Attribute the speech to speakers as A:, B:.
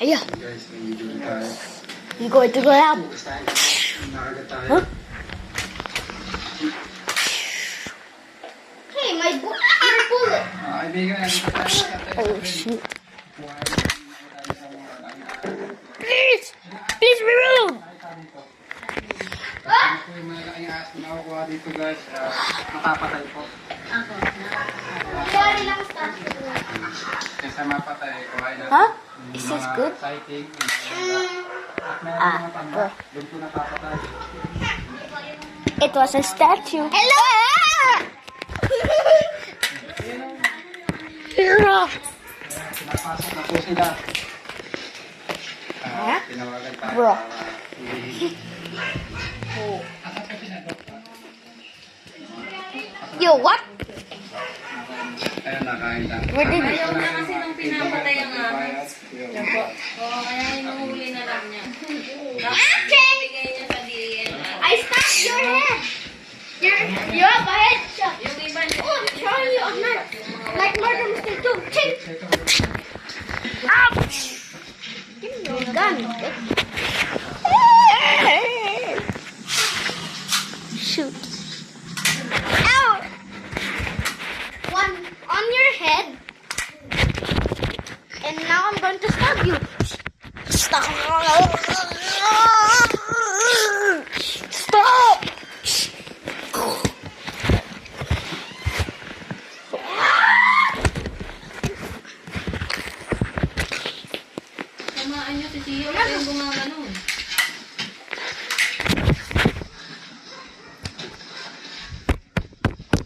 A: Ayo.
B: Guys, may video na tayo.
A: You going to go out?
B: Bukas tayo. Nakagat tayo.
A: Huh?
C: Hey, my bullet.
B: Kaibigan, nandito tayo.
A: Oh shoot! Please, please be rude.
B: Ito yung malalaking ahas na nakukuha dito guys. Mapapatay po.
C: Sorry lang sa
B: Kaysa mapatay, kuhain natin.
A: Huh? Is this
B: Mga
A: good?
B: sighting, at meron mga tanda. Doon po napapatay.
A: It was a statue.
C: Hello!
A: Hero.
B: Pinapasok na po sila. Tinawagan tayo.
A: Bro. Yo, what?
B: Ayun, nakain na.
A: Where did
D: Ayaw na kasi nung pinapatay ang ahas.
B: Ayun.
D: Oo, kaya inuhuli na lang niya.
C: Action!
D: Bigay niya sa DNA.
C: I stabbed your head. You have a headshot.
D: Yung iba niya.
C: Oh, Charlie, I'm not. Like Murder Mr. 2. Ching!
A: Ouch!
C: Give me your gun.
A: Shoot.
C: Ow! One on your head. And now I'm going to stab you.
A: Stop.